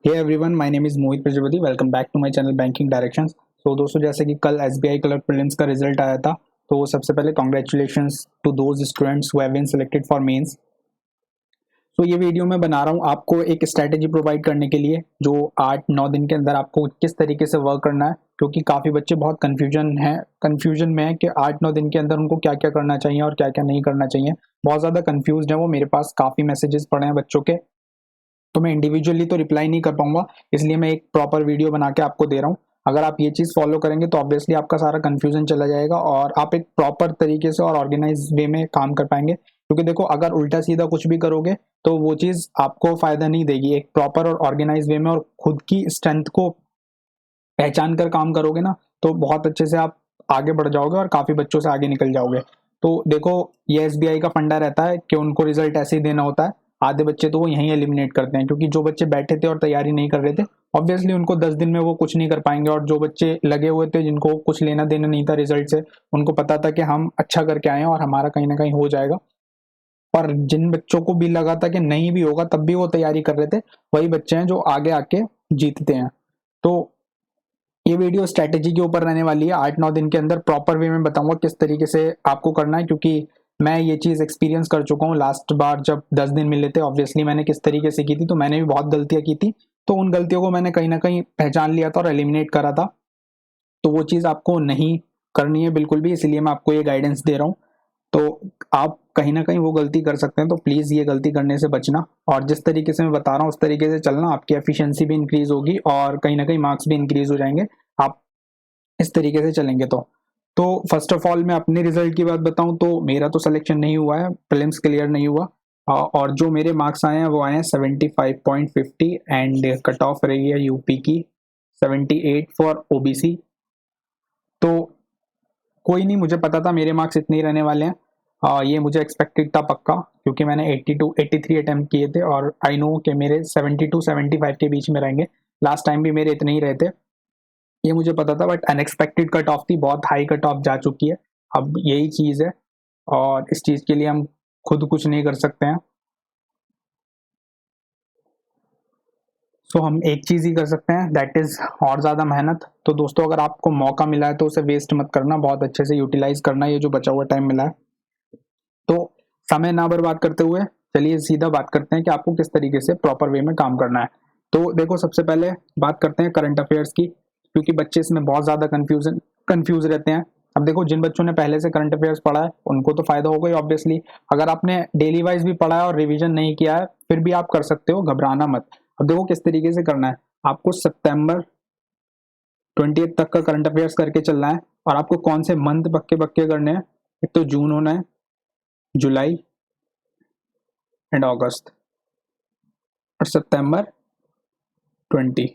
Hey everyone, my name is Mohit Prajapati. Welcome back to my channel banking directions. So दोस्तों, जैसे कि कल SBI clerk prelims का result आया था, तो सबसे पहले congratulations to those students who have been selected for mains. तो ये वीडियो मैं बना रहा हूँ आपको एक स्ट्रैटेजी प्रोवाइड करने के लिए, जो 8-9 दिन के अंदर आपको किस तरीके से वर्क करना है, क्योंकि काफ़ी बच्चे बहुत कन्फ्यूजन में है कि 8-9 दिन के अंदर उनको क्या क्या करना चाहिए और क्या क्या नहीं करना चाहिए। बहुत ज़्यादा कन्फ्यूज है वो। मेरे पास काफ़ी मैसेजेस पड़े हैं बच्चों के, तो मैं इंडिविजुअली तो रिप्लाई नहीं कर पाऊंगा, इसलिए मैं एक प्रॉपर वीडियो बना के आपको दे रहा हूँ। अगर आप ये चीज़ फॉलो करेंगे तो ऑब्वियसली आपका सारा कन्फ्यूजन चला जाएगा और आप एक प्रॉपर तरीके से और ऑर्गेनाइज वे में काम कर पाएंगे। क्योंकि देखो, अगर उल्टा सीधा कुछ भी करोगे तो वो चीज़ आपको फायदा नहीं देगी। एक प्रॉपर और ऑर्गेनाइज वे में और खुद की स्ट्रेंथ को पहचान कर काम करोगे ना, तो बहुत अच्छे से आप आगे बढ़ जाओगे और काफ़ी बच्चों से आगे निकल जाओगे। तो देखो, ये एसबीआई का फंडा रहता है कि उनको रिजल्ट ऐसे ही देना होता है। आधे बच्चे तो वो यहीं एलिमिनेट करते हैं, क्योंकि जो बच्चे बैठे थे और तैयारी नहीं कर रहे थे, ऑब्वियसली उनको 10 दिन में वो कुछ नहीं कर पाएंगे। और जो बच्चे लगे हुए थे, जिनको कुछ लेना देना नहीं था रिजल्ट से, उनको पता था कि हम अच्छा करके आए हैं और हमारा कहीं ना कहीं हो जाएगा। पर जिन बच्चों को भी लगा था कि नहीं भी होगा, तब भी वो तैयारी कर रहे थे, वही बच्चे हैं जो आगे आके जीतते हैं। तो ये वीडियो स्ट्रैटेजी के ऊपर रहने वाली है। 8-9 दिन के अंदर प्रॉपर वे में बताऊंगा किस तरीके से आपको करना है, क्योंकि मैं ये चीज़ एक्सपीरियंस कर चुका हूँ। लास्ट बार जब 10 दिन मिले थे, ऑब्वियसली मैंने किस तरीके से की थी, तो मैंने भी बहुत गलतियां की थी। तो उन गलतियों को मैंने कहीं ना कहीं पहचान लिया था और एलिमिनेट करा था। तो वो चीज़ आपको नहीं करनी है बिल्कुल भी, इसलिए मैं आपको ये गाइडेंस दे रहा हूँ। तो आप कहीं ना कहीं वो गलती कर सकते हैं, तो प्लीज़ ये गलती करने से बचना और जिस तरीके से मैं बता रहा हूँ उस तरीके से चलना। आपकी एफिशिएंसी भी इंक्रीज होगी और कहीं ना कहीं मार्क्स भी इंक्रीज हो जाएंगे, आप इस तरीके से चलेंगे तो फर्स्ट ऑफ ऑल मैं अपने रिजल्ट की बात बताऊं तो मेरा तो सिलेक्शन नहीं हुआ है, प्रीलिम्स क्लियर नहीं हुआ। और जो मेरे मार्क्स आए हैं वो आए हैं 75.50 एंड कट ऑफ रही है यूपी की 78 फॉर ओबीसी। तो कोई नहीं, मुझे पता था मेरे मार्क्स इतने ही रहने वाले हैं। ये मुझे एक्सपेक्टेड था पक्का, क्योंकि मैंने 83 अटेम्प्ट किए थे और आई नो कि मेरे 72-75 के बीच में रहेंगे। लास्ट टाइम भी मेरे इतने ही रहे थे, ये मुझे पता था। बट अनएक्सपेक्टेड कट ऑफ थी, बहुत हाई कट ऑफ जा चुकी है। अब यही चीज़ है और इस चीज़ के लिए हम खुद कुछ नहीं कर सकते हैं। सो हम एक चीज़ ही कर सकते हैं, दैट इज़ और ज़्यादा मेहनत। तो दोस्तों, अगर आपको मौका मिला है तो उसे वेस्ट मत करना, बहुत अच्छे से यूटिलाइज करना ये जो बचा हुआ टाइम मिला है। तो समय ना बर्बाद करते हुए चलिए सीधा बात करते हैं कि आपको किस तरीके से प्रॉपर वे में काम करना है। तो देखो, सबसे पहले बात करते हैं करंट अफेयर्स की, क्योंकि बच्चे इसमें बहुत ज़्यादा कंफ्यूज रहते हैं। अब देखो, जिन बच्चों ने पहले से करंट अफेयर्स पढ़ा है उनको तो फायदा होगा ही ऑब्वियसली। अगर आपने डेली वाइज भी पढ़ा है और रिवीजन नहीं किया है, फिर भी आप कर सकते हो, घबराना मत। अब देखो किस तरीके से करना है। आपको सितंबर 20 तक का करंट अफेयर्स करके चलना है। और आपको कौन से मंथ पक्के पक्के करने हैं? एक तो जून होना है, जुलाई एंड अगस्त, और सितंबर 20।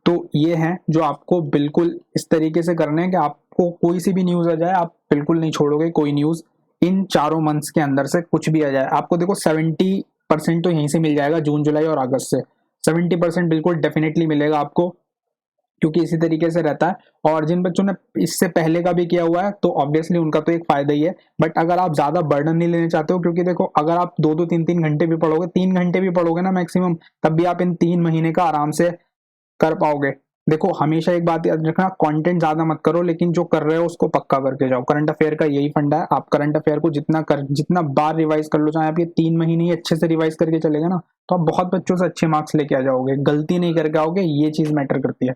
तो ये हैं जो आपको बिल्कुल इस तरीके से करने हैं कि आपको कोई सी भी न्यूज़ आ जाए, आप बिल्कुल नहीं छोड़ोगे कोई न्यूज़। इन चारों मंथ्स के अंदर से कुछ भी आ जाए, आपको देखो 70% तो यहीं से मिल जाएगा, जून जुलाई और अगस्त से 70% बिल्कुल डेफिनेटली मिलेगा आपको, क्योंकि इसी तरीके से रहता है। और जिन बच्चों ने इससे पहले का भी किया हुआ है तो ऑब्वियसली उनका तो एक फायदा ही है। बट अगर आप ज्यादा बर्डन नहीं लेना चाहते हो, क्योंकि देखो, अगर आप 2-2 3-3 घंटे भी पढ़ोगे, 3 घंटे भी पढ़ोगे ना मैक्सिमम, तब भी आप इन 3 महीने का आराम से कर पाओगे। देखो, हमेशा एक बात याद रखना, कंटेंट ज्यादा मत करो, लेकिन जो कर रहे हो उसको पक्का करके जाओ। करंट अफेयर का यही फंडा है, आप करंट अफेयर को जितना बार रिवाइज कर लो, चाहे आप ये 3 महीने ही अच्छे से रिवाइज करके चलेगा ना, तो आप बहुत बच्चों से अच्छे मार्क्स लेके आ जाओगे, गलती नहीं करके आओगे। ये चीज मैटर करती है।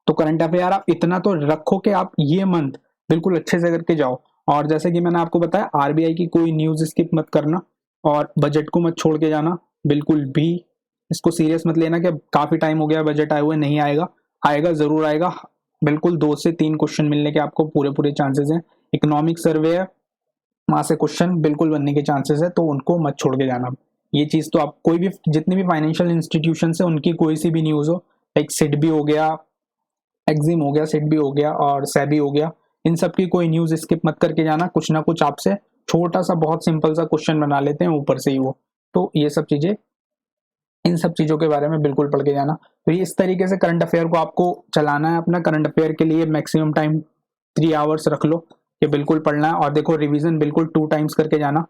तो करंट अफेयर आप इतना तो रखो कि आप ये मंथ बिल्कुल अच्छे से करके जाओ। और जैसे कि मैंने आपको बताया, आरबीआई की कोई न्यूज स्किप मत करना और बजट को मत छोड़ के जाना बिल्कुल भी। इसको सीरियस मत लेना कि काफी टाइम हो गया बजट आए हुए, नहीं आएगा, आएगा जरूर आएगा। बिल्कुल 2 से 3 क्वेश्चन मिलने के आपको पूरे पूरे चांसेस हैं। इकोनॉमिक सर्वे है, वहां से क्वेश्चन बिल्कुल बनने के चांसेस है, तो उनको मत छोड़ के जाना। ये चीज तो आप कोई भी, जितनी भी फाइनेंशियल इंस्टीट्यूशन है उनकी कोई सी भी न्यूज हो, एक सिड भी हो गया, एक्जिम हो गया, सिट भी हो गया और सैबी हो गया, इन सब की कोई न्यूज स्किप मत करके जाना। कुछ ना कुछ आपसे छोटा सा बहुत सिंपल सा क्वेश्चन बना लेते हैं ऊपर से ही वो। तो ये सब चीजें, इन सब चीजों के बारे में बिल्कुल पढ़ के जाना। तो ये इस तरीके से करंट अफेयर को आपको चलाना है। अपना करंट अफेयर के लिए मैक्सिमम टाइम 3 आवर्स रख लो, ये बिल्कुल पढ़ना है। और देखो, रिवीजन बिल्कुल 2 टाइम्स करके जाना,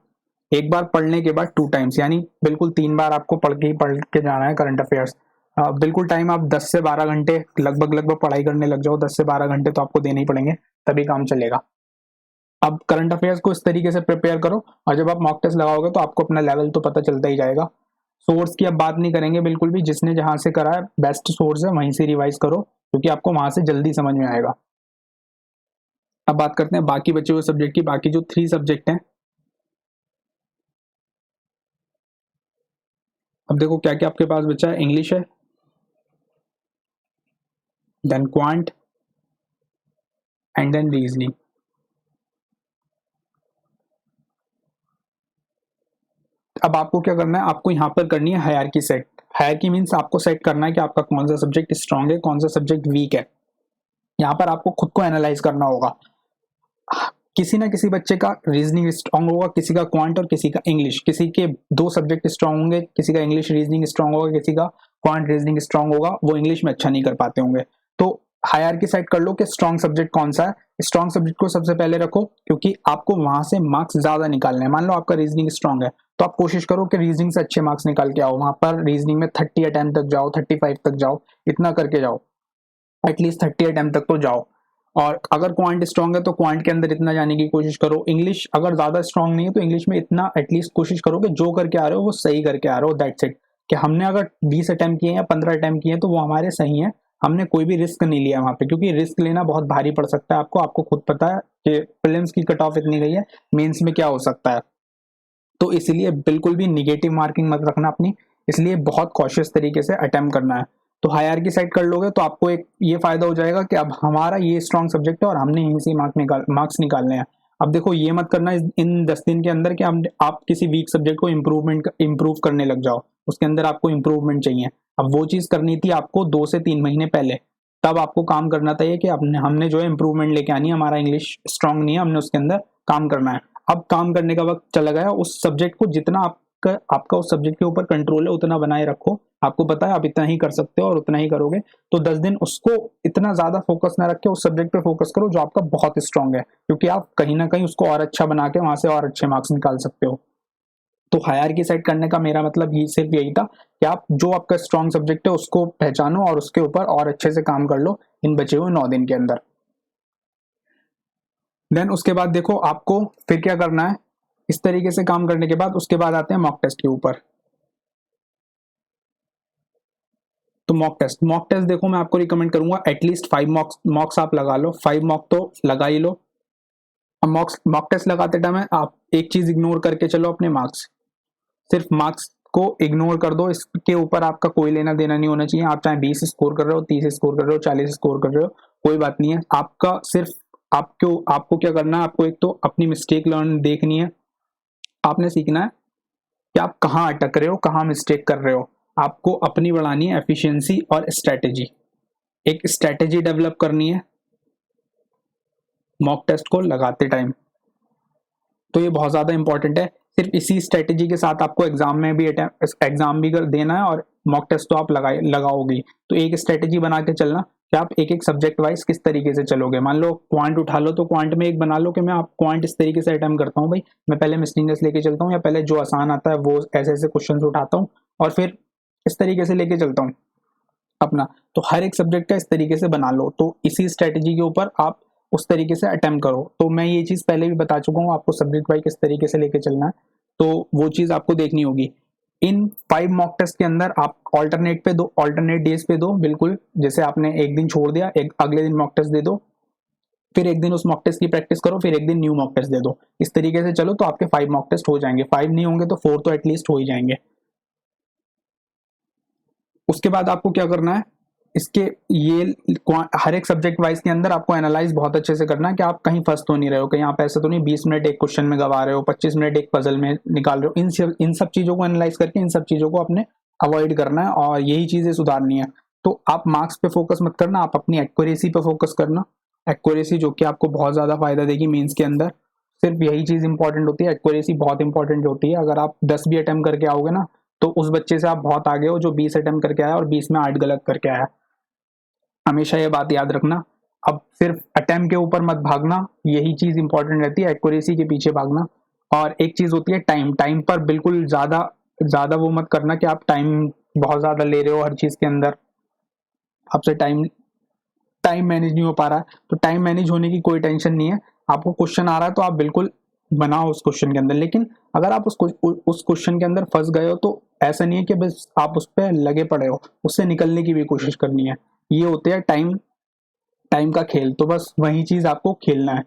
एक बार पढ़ने के बाद 2 टाइम्स, यानी बिल्कुल 3 बार आपको पढ़ के जाना है करंट अफेयर्स। बिल्कुल टाइम आप 10 से 12 घंटे लगभग पढ़ाई करने लग जाओ, 10 से 12 घंटे तो आपको देने ही पड़ेंगे, तभी काम चलेगा। अब करंट अफेयर्स को इस तरीके से प्रिपेयर करो, और जब आप मॉक टेस्ट लगाओगे तो आपको अपना लेवल तो पता चलता ही जाएगा। सोर्स की अब बात नहीं करेंगे बिल्कुल भी, जिसने जहां से करा है बेस्ट सोर्स है, वहीं से रिवाइज करो, क्योंकि आपको वहां से जल्दी समझ में आएगा। अब बात करते हैं बाकी बचे हुए सब्जेक्ट की। बाकी जो 3 सब्जेक्ट हैं, अब देखो क्या क्या आपके पास बचा है। इंग्लिश है, then quant, and then reasoning. अब आपको क्या करना है, आपको यहाँ पर करनी है हायरार्की सेट। हायरार्की मीन्स आपको सेट करना है कि आपका कौन सा सब्जेक्ट स्ट्रांग है, कौन सा सब्जेक्ट वीक है। यहाँ पर आपको खुद को एनालाइज करना होगा। किसी ना किसी बच्चे का रीजनिंग स्ट्रांग होगा, किसी का क्वांट और किसी का इंग्लिश। किसी के 2 सब्जेक्ट स्ट्रांग होंगे, किसी का इंग्लिश रीजनिंग स्ट्रांग होगा, किसी का क्वांट रीजनिंग स्ट्रांग होगा, वो इंग्लिश में अच्छा नहीं कर पाते होंगे। तो हायरार्की सेट कर लो कि स्ट्रांग सब्जेक्ट कौन सा है। स्ट्रांग सब्जेक्ट को सबसे पहले रखो, क्योंकि आपको वहां से मार्क्स ज्यादा निकालने हैं। मान लो आपका रीजनिंग स्ट्रांग है, तो आप कोशिश करो कि रीजनिंग से अच्छे मार्क्स निकाल के आओ। वहां पर रीजनिंग में 30 अटेम्प्ट तक जाओ, 35 तक जाओ, इतना करके जाओ, एटलीस्ट 30 अटेम्प्ट तक तो जाओ। और अगर क्वांट स्ट्रांग है तो क्वांट के अंदर इतना जाने की कोशिश करो। इंग्लिश अगर ज्यादा स्ट्रांग नहीं है तो इंग्लिश में इतना एटलीस्ट कोशिश करो कि जो करके आ रहे हो वो सही करके आ रहे हो, दैट्स इट। कि हमने अगर 20 अटेम्प्ट किए या 15 अटेम्प्ट किए तो वो हमारे सही है, हमने कोई भी रिस्क नहीं लिया वहां पे, क्योंकि रिस्क लेना बहुत भारी पड़ सकता है आपको। आपको खुद पता है कि प्रीलिम्स की कट ऑफ इतनी गई है, मेंस में क्या हो सकता है। तो इसलिए बिल्कुल भी निगेटिव मार्किंग मत रखना अपनी, इसलिए बहुत कॉशियस तरीके से अटेम्प्ट करना है। तो हायरार्की सेट कर लोगे तो आपको एक ये फायदा हो जाएगा कि अब हमारा ये स्ट्रॉन्ग सब्जेक्ट है और हमने यहीं से मार्क्स निकालने हैं। अब देखो ये मत करना इन 10 दिन के अंदर कि आप किसी वीक सब्जेक्ट को इम्प्रूव करने लग जाओ, उसके अंदर आपको इम्प्रूवमेंट चाहिए। अब वो चीज करनी थी आपको 2 से 3 महीने पहले, तब आपको काम करना था ये कि हमने जो है इम्प्रूवमेंट लेके आनी है। हमारा इंग्लिश स्ट्रांग नहीं है, हमने उसके अंदर काम करना है। अब काम करने का वक्त चला गया, उस सब्जेक्ट को जितना आपका उस सब्जेक्ट के ऊपर कंट्रोल है उतना बनाए रखो। आपको पता है आप इतना ही कर सकते हो और उतना ही करोगे। तो 10 दिन उसको इतना ज्यादा फोकस ना रख के उस सब्जेक्ट पे फोकस करो जो आपका बहुत स्ट्रांग है, क्योंकि आप कहीं ना कहीं उसको और अच्छा बना के वहां से और अच्छे मार्क्स निकाल सकते हो। तो हायरार्की सेट करने का मेरा मतलब ही सिर्फ यही था कि आप जो आपका स्ट्रांग सब्जेक्ट है उसको पहचानो और उसके ऊपर और अच्छे से काम कर लो इन बचे हुए 9 दिन के अंदर। देन उसके बाद देखो आपको फिर क्या करना है। इस तरीके से काम करने के बाद उसके बाद आते हैं मॉक टेस्ट के ऊपर। तो मॉक टेस्ट देखो मैं आपको रिकमेंड करूंगा एटलीस्ट 5 मॉक्स आप लगा लो, 5 मॉक तो लगा ही लो। अब मॉक टेस्ट लगाते टाइम आप एक चीज इग्नोर करके चलो, अपने मार्क्स। सिर्फ मार्क्स को इग्नोर कर दो, इसके ऊपर आपका कोई लेना देना नहीं होना चाहिए। आप चाहे 20 स्कोर कर रहे हो, 30 स्कोर कर रहे हो, 40 स्कोर कर रहे हो, कोई बात नहीं है। आपका सिर्फ आपको क्या करना है, आपको एक तो अपनी मिस्टेक लर्न देखनी है। आपने सीखना है कि आप कहाँ अटक रहे हो, कहाँ मिस्टेक कर रहे हो। आपको अपनी बढ़ानी है एफिशिएंसी और स्ट्रेटेजी। एक स्ट्रेटेजी डेवलप करनी है मॉक टेस्ट को लगाते टाइम, तो ये बहुत ज्यादा इंपॉर्टेंट है। सिर्फ इसी स्ट्रेटेजी के साथ आपको एग्जाम भी देना है और मॉक टेस्ट तो आप लगाओगी। तो एक स्ट्रेटेजी बना के चलना कि आप एक एक सब्जेक्ट वाइज किस तरीके से चलोगे। मान लो क्वांट उठा लो तो क्वांट में एक बना लो कि मैं आप क्वांट इस तरीके से अटेम्प्ट करता हूँ भाई, मैं पहले मिसलिनियस लेके चलता हूँ या पहले जो आसान आता है वो ऐसे ऐसे क्वेश्चन उठाता हूँ और फिर इस तरीके से लेके चलता हूँ अपना। तो हर एक सब्जेक्ट का इस तरीके से बना लो, तो इसी स्ट्रेटेजी के ऊपर आप उस तरीके से अटेम्प्ट करो। तो मैं ये चीज पहले भी बता चुका हूँ आपको सब्जेक्ट वाइज किस तरीके से लेके चलना है, तो वो चीज आपको देखनी होगी। इन 5 मॉक टेस्ट के अंदर आप ऑल्टरनेट डेज पे दो। बिल्कुल जैसे आपने एक दिन छोड़ दिया, एक अगले दिन मॉक टेस्ट दे दो, फिर एक दिन उस मॉक टेस्ट की प्रैक्टिस करो, फिर एक दिन न्यू मॉक टेस्ट दे दो। इस तरीके से चलो तो आपके 5 मॉक टेस्ट हो जाएंगे। 5 नहीं होंगे तो 4 तो एटलीस्ट हो ही जाएंगे। उसके बाद आपको क्या करना है, इसके ये हर एक सब्जेक्ट वाइज के अंदर आपको एनालाइज बहुत अच्छे से करना है कि आप कहीं फंस तो नहीं रहे हो, कहीं आप ऐसा तो नहीं 20 मिनट एक क्वेश्चन में गवा रहे हो, 25 मिनट एक पजल में निकाल रहे हो। इन सब चीजों को एनालाइज करके इन सब चीजों को अपने अवॉइड करना है और यही चीजें सुधारनी है। तो आप मार्क्स पे फोकस मत करना, आप अपनी एक्यूरेसी पे फोकस करना। एक्यूरेसी जो कि आपको बहुत ज्यादा फायदा देगी मेंस के अंदर। सिर्फ यही चीज इंपॉर्टेंट होती है, एक्यूरेसी बहुत इंपॉर्टेंट होती है। अगर आप 10 भी अटेम्प्ट करके आओगे ना तो उस बच्चे से आप बहुत आगे हो जो 20 अटेम्प्ट करके आया और 20 में 8 गलत करके आया। हमेशा ये बात याद रखना। अब सिर्फ अटेम्प्ट के ऊपर मत भागना, यही चीज इंपॉर्टेंट रहती है, एक्यूरेसी के पीछे भागना। और एक चीज होती है टाइम पर बिल्कुल ज्यादा ज्यादा वो मत करना कि आप टाइम बहुत ज़्यादा ले रहे हो हर चीज़ के अंदर, आपसे टाइम मैनेज नहीं हो पा रहा है, तो टाइम मैनेज होने की कोई टेंशन नहीं है। आपको क्वेश्चन आ रहा है तो आप बिल्कुल बनाओ उस क्वेश्चन के अंदर, लेकिन अगर आप उस क्वेश्चन के अंदर फंस गए हो तो ऐसा नहीं है कि बस आप उस पर लगे पड़े हो, उससे निकलने की भी कोशिश करनी है। ये होते हैं टाइम का खेल, तो बस वही चीज़ आपको खेलना है।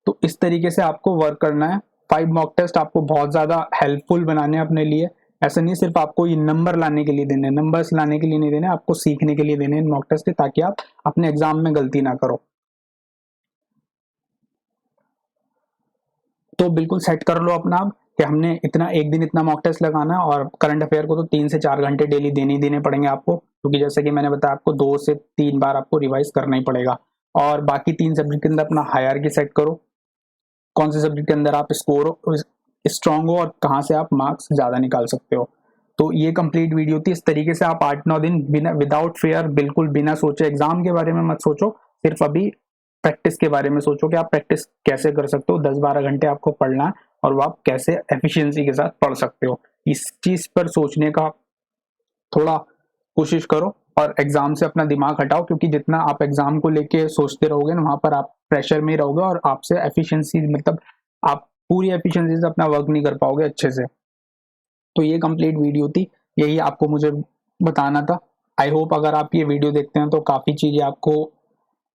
तो इस तरीके से आपको वर्क करना है। 5 मॉक टेस्ट आपको बहुत ज़्यादा हेल्पफुल बनाने हैं अपने लिए। ऐसा नहीं सिर्फ आपको ये नंबर लाने के लिए देने, नंबर्स लाने के लिए नहीं देने, आपको सीखने के लिए देने इन मॉक टेस्ट के, ताकि आप अपने एग्जाम में गलती ना करो। तो बिल्कुल सेट कर लो अपना आप कि हमने इतना एक दिन इतना मॉक टेस्ट लगाना है, और करंट अफेयर को तो 3 से 4 घंटे डेली देने ही देने पड़ेंगे आपको, क्योंकि जैसे कि मैंने बताया आपको 2 से 3 बार आपको रिवाइज करना ही पड़ेगा। और बाकी 3 सब्जेक्ट के अंदर अपना हायरार्की सेट करो, कौन से सब्जेक्ट के अंदर आप स्कोर स्ट्रांग हो और कहाँ से आप मार्क्स ज़्यादा निकाल सकते हो। तो ये कंप्लीट वीडियो थी। इस तरीके से आप 8-9 दिन बिना विदाउट फेयर, बिल्कुल बिना सोचे, एग्जाम के बारे में मत सोचो, सिर्फ अभी प्रैक्टिस के बारे में सोचो कि आप प्रैक्टिस कैसे कर सकते हो। 10-12 घंटे आपको पढ़ना है और वो आप कैसे एफिशिएंसी के साथ पढ़ सकते हो, इस चीज़ पर सोचने का थोड़ा कोशिश करो, और एग्जाम से अपना दिमाग हटाओ, क्योंकि जितना आप एग्जाम को लेके सोचते रहोगे ना, वहां पर आप प्रेशर में ही रहोगे और आपसे एफिशिएंसी, मतलब आप पूरी एफिशिएंसी से अपना वर्क नहीं कर पाओगे अच्छे से। तो ये कंप्लीट वीडियो थी, यही आपको मुझे बताना था। आई होप अगर आप ये वीडियो देखते हैं तो काफ़ी चीज़ें आपको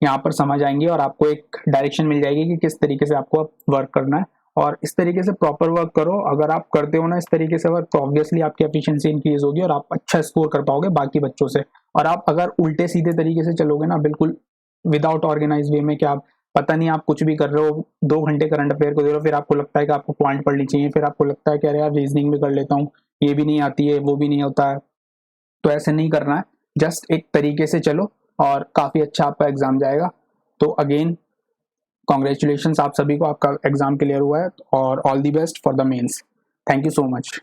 यहाँ पर समझ आएंगी और आपको एक डायरेक्शन मिल जाएगी कि किस तरीके से आपको वर्क करना है, और इस तरीके से प्रॉपर वर्क करो। अगर आप करते हो ना इस तरीके से वर्क, तो ऑब्वियसली आपकी एफिशिएंसी इंक्रीज होगी और आप अच्छा स्कोर कर पाओगे बाकी बच्चों से। और आप अगर उल्टे सीधे तरीके से चलोगे ना, बिल्कुल विदाउट ऑर्गेनाइज वे में, कि आप पता नहीं आप कुछ भी कर रहे हो, 2 घंटे करंट अफेयर को दे रहे हो, फिर आपको लगता है कि आपको पॉइंट पढ़नी चाहिए, फिर आपको लगता है कि अरे यार रीजनिंग भी कर लेता हूँ, ये भी नहीं आती है, वो भी नहीं होता है, तो ऐसे नहीं करना है। जस्ट एक तरीके से चलो और काफ़ी अच्छा आपका एग्जाम जाएगा। तो अगेन कॉन्ग्रेचुलेशंस आप सभी को, आपका एग्जाम क्लियर हुआ है, और all the best for the mains. Thank you so much.